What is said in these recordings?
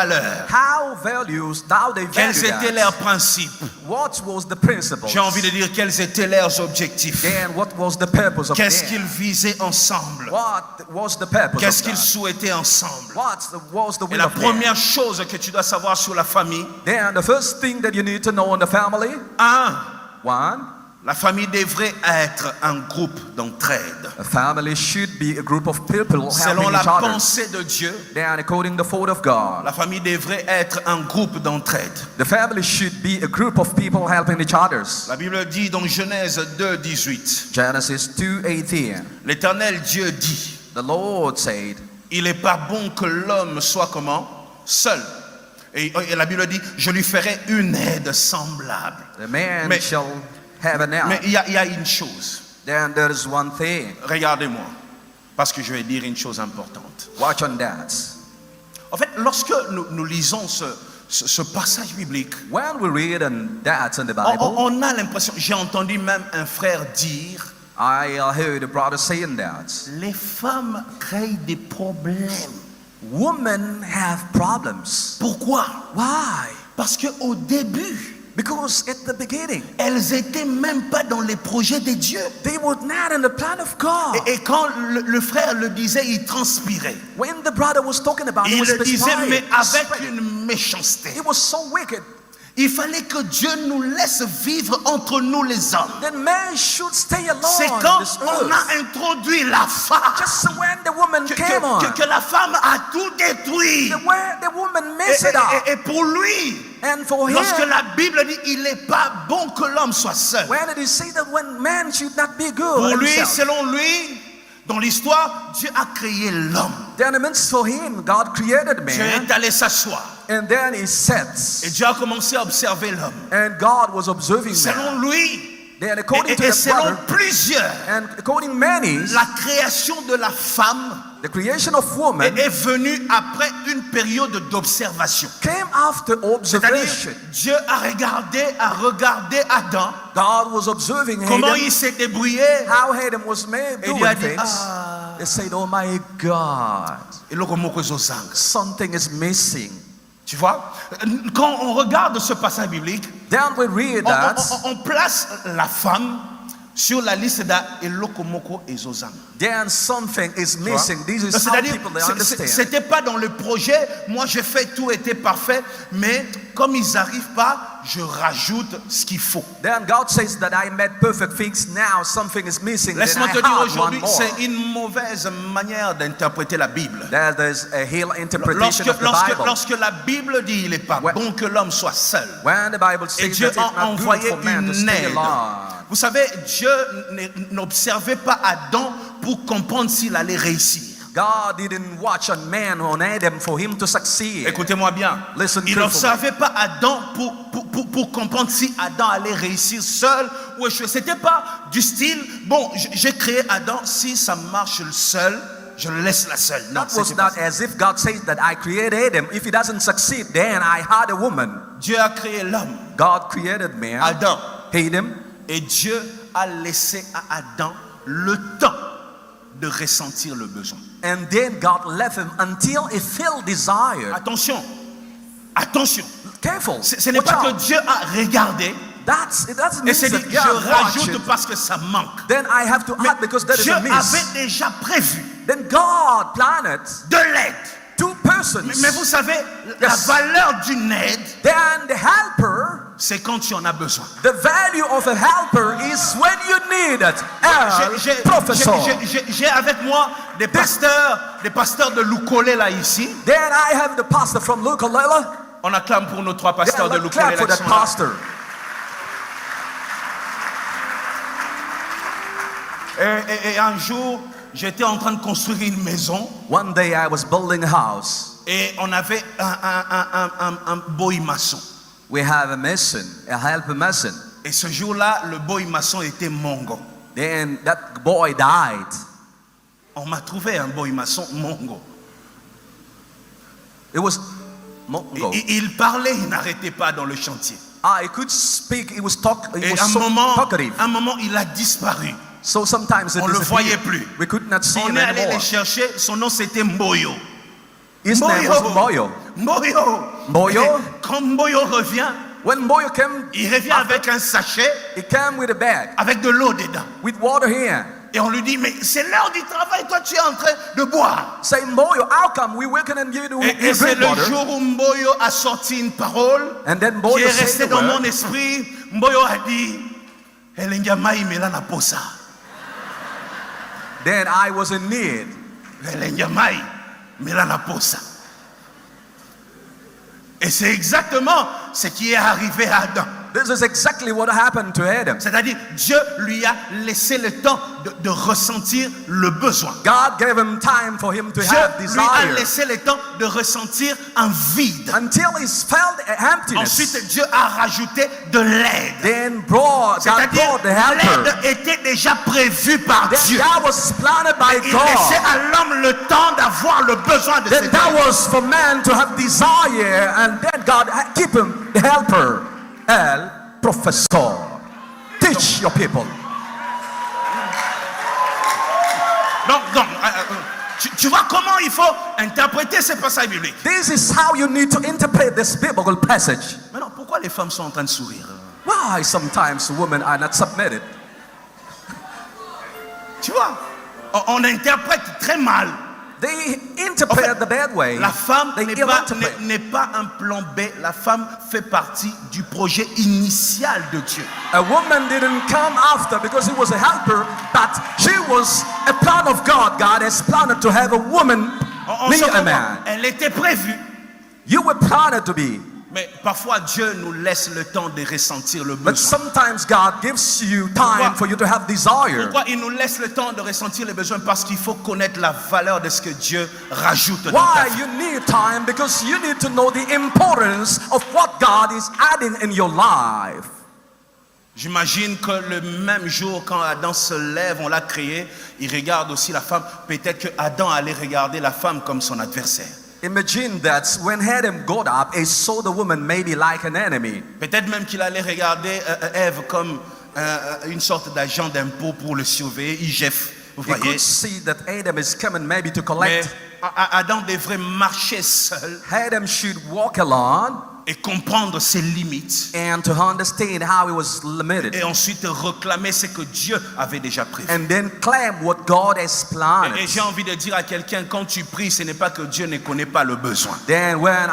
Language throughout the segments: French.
valeurs. How values, how they Quels value étaient that. leurs principes? What was the principles? J'ai envie de dire quels étaient leurs objectifs. Then what was the purpose of Qu'est-ce them? qu'ils visaient ensemble? What was the purpose Qu'est-ce of qu'ils that? souhaitaient ensemble? What was the Et will la of them? première chose que tu dois savoir sur la famille, Then the first thing that you need to know in the family, one, la famille devrait être un groupe d'entraide. a family should be a group of people Selon helping la each other. pensée de Dieu, Then according to the thought of God, la famille devrait être un groupe d'entraide. the family should be a group of people helping each other. La Bible dit dans Genèse 2:18, Genesis 2:18. l'Éternel Dieu dit, The Lord said, il n'est pas bon que l'homme soit comment? Seul. Et la Bible dit, je lui ferai une aide semblable. the man Mais- shall have an help. Mais il y a une chose. Then there is one thing. Regardez-moi, parce que je vais dire une chose importante. Watch on that. En fait, lorsque nous lisons ce passage biblique, When we read on that in the on, Bible, on a l'impression, j'ai entendu même un frère dire, I heard a brother saying that les femmes créent des problèmes. women have problems. Pourquoi? Why? Parce qu'au début, Because at the beginning, elles étaient même pas dans les projets de Dieu. they were not in the plan of God. Et quand le frère le disait, il transpirait. When the brother was talking about it, Il was le disait, mais avec perspiring. une méchanceté. It was so wicked. Il fallait que Dieu nous laisse vivre entre nous les hommes. Then man should stay alone C'est on quand this on earth. a introduit la femme Just when the woman came on, que la femme a tout détruit. the woman messed it up. Et pour lui, And for him, lorsque la Bible dit il n'est pas bon que l'homme soit seul. when it is said that when man should not be good Pour lui, himself, selon lui, dans l'histoire, Dieu a créé l'homme. then it means for him, God created Dieu man, est allé s'asseoir. and then he sits, Et Dieu a commencé à observer l'homme. and God was observing man. Selon lui, Then according to et the selon brother, plusieurs, and according many, la création de la femme the creation of woman est venue après une période d'observation. came after C'est-à-dire, observation. Dieu a regardé Adam, God was observing comment Adam, il s'est débrouillé, how Adam was made et il a doing dit, things. They said, "Oh my God, et lokomoko zozanga. something is missing." Tu vois, quand on regarde ce passage biblique, Then we read that. on place la femme sur la liste d'Elokomoko et Zozang. Then something is missing. This is how C'est-à-dire, people they understand. c'était pas dans le projet, moi j'ai fait tout était parfait, mais comme ils n'arrivent pas, je rajoute ce qu'il faut. Then God says that I made perfect things. Now something is missing. Then Laisse-moi I te dire have one aujourd'hui, more. c'est une mauvaise manière d'interpréter la Bible. There's a hill interpretation of the Bible. Lorsque la Bible dit il n'est pas Ouais. bon que l'homme soit seul, When the Bible et says Dieu that it's a not good envoyé for man to une stay aide. alone. Vous savez, Dieu n'observait pas Adam pour comprendre s'il allait réussir. God didn't watch on man on Adam for him to succeed. Écoutez-moi bien. Listen Il carefully. n'observait pas Adam pour comprendre si Adam allait réussir seul ou échouer. C'était pas du style, bon, j'ai créé Adam, si ça marche seul, je le laisse là seul. Non, That was c'était pas not ça. as if God says that I created Adam. If he doesn't succeed, then I had a woman. Dieu a créé l'homme, God created man, Adam, Adam, et Dieu a laissé à Adam le temps de ressentir le besoin. and then God left him until he felt desire. Attention, Careful. ce n'est Watch pas que out. Dieu a regardé It doesn't et mean s'est that dit God je watched rajoute it. parce que ça manque. Then I have to add because that is Dieu a miss. avait déjà prévu Then God planned de l'aide. two persons. Mais vous savez, la Yes. valeur d'une aide, Then the helper, c'est quand tu en as besoin. the value of a helper is when you need it. Professor. J'ai avec moi des pasteurs de Lukole là ici. Then I have the pastor from Lukalela. On acclame pour nos trois Then pasteurs de let's Lukole clap là for qui that sont là. pastor. Et un jour, j'étais en train de construire une maison One day I was building a house. et on avait un boy maçon. We have a mason, a helper mason. Et ce jour-là, le boy maçon était mongo. Then that boy died. On m'a trouvé un boy maçon mongo. It was Mongo. Il parlait, il n'arrêtait pas dans le chantier. He could speak. He was Et so talkative. un moment, il a disparu. So sometimes it On le disappeared. voyait plus. We could not see On him est allé anymore. le chercher, son nom c'était Mboyo. His name was Mboyo. Mboyo. Mboyo. Et quand Mboyo revient, When Mboyo came, il revient avec un sachet he came with a bag avec de l'eau dedans. with water here. Et on lui dit, mais c'est l'heure du travail, toi tu es en train de boire. Say, Mboyo, how come we working and you do Et c'est drink le water? jour où Mboyo a sorti une parole And then qui Mboyo est said restée the dans word. mon esprit. Mboyo a dit, Elenga mai mela na posa. Then I was in need. Elenga mai mela na posa. Et c'est exactement ce qui est arrivé à Adam. This is exactly what happened to Adam. C'est-à-dire, Dieu lui a laissé le temps de ressentir le besoin. God gave him time for him to Dieu have lui a desire laissé le temps de ressentir un vide. until he felt emptiness. Ensuite, Dieu a rajouté de l'aide. Then God C'est-à-dire, brought the helper. l'aide était déjà prévue par Then Dieu. that was planted by Il laissait God. à l'homme le temps d'avoir le besoin de Then cette that aide. was for man to have desire, and then God keep him the helper. El professor, teach your people. Donc, tu vois comment il faut interpréter ces passages bibliques. This is how you need to interpret this biblical passage. Maintenant, pourquoi les femmes sont en train de sourire? Why sometimes women are not submitted? Tu vois, on interprète très mal. They interpret the bad way. La femme They n'est pas un plan B. La femme fait partie du projet initial de Dieu. A woman didn't come after because he was a helper, but she was a plan of God. God has planned to have a woman On near se a comprend. man. Elle était prévue. You were planned to be. Mais parfois Dieu nous laisse le temps de ressentir le But besoin. sometimes God gives you time for you to have desire. Pourquoi il nous laisse le temps de ressentir le besoin? Parce qu'il faut connaître la valeur de ce que Dieu rajoute dans ta Why vie. you need time? Because you need to know the importance of what God is adding in your life. J'imagine que le même jour quand Adam se lève, on l'a créé, il regarde aussi la femme. Peut-être que Adam allait regarder la femme comme son adversaire. Imagine that when Adam got up, he saw the woman maybe like an enemy. Peut-être même qu'il allait regarder Ève comme une sorte d'agent d'impôt pour le surveiller, IGF, vous He voyez. could see that Adam is coming maybe to Mais collect. Adam devrait marcher seul Adam should walk alone et comprendre ses limites. and to understand how he was limited. Et ensuite réclamer ce que Dieu avait déjà prévu. And then claim what God has planned. Et j'ai envie de dire à quelqu'un, quand tu pries, ce n'est pas que Dieu ne connaît pas le besoin. Then when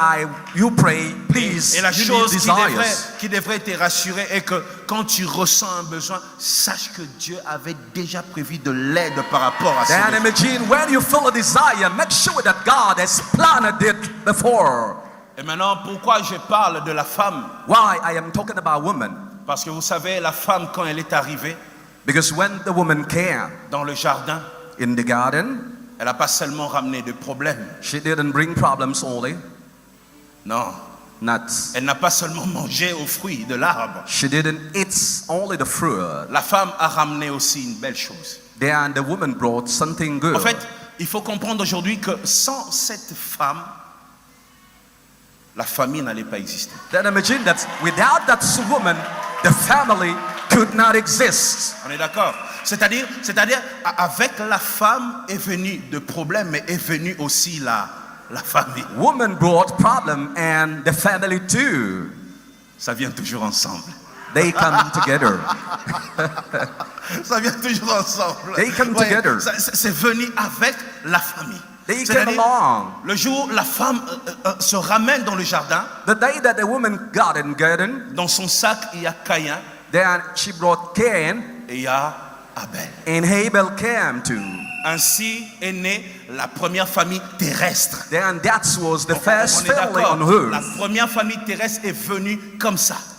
you pray, please, Et la you need chose desires. qui devrait te rassurer est que quand tu ressens un besoin, sache que Dieu avait déjà prévu de l'aide par rapport à ce Then besoin. imagine when you feel a desire, make sure that God has planned it before. Et maintenant, pourquoi je parle de la femme? Why I am talking about women? Parce que vous savez, la femme, quand elle est arrivée Because when the woman came dans le jardin, in the garden, elle n'a pas seulement ramené de problèmes. she didn't bring problems only. Non. Not. Elle n'a pas seulement mangé aux fruits de l'arbre. She didn't eat only the fruit. La femme a ramené aussi une belle chose. Then the woman brought something good. En fait, il faut comprendre aujourd'hui que sans cette femme, la famille n'allait pas exister. Then imagine that without that woman, the family could not exist. On est d'accord? C'est-à-dire, avec la femme est venu de problèmes, mais est venue aussi la famille. Woman brought problem and the family too. Ça vient toujours ensemble. They come together. Ça vient toujours ensemble. They come together. C'est venu avec la famille. They came C'est-à-dire, along. le jour où la femme se ramène dans le jardin, The day that the woman got in garden, dans son sac, il y a Caïn then she brought Cain et il y a Abel. and Abel came too. Ainsi est née la première famille terrestre. Then that was the On first est family d'accord. on La earth. première famille terrestre est venue comme ça.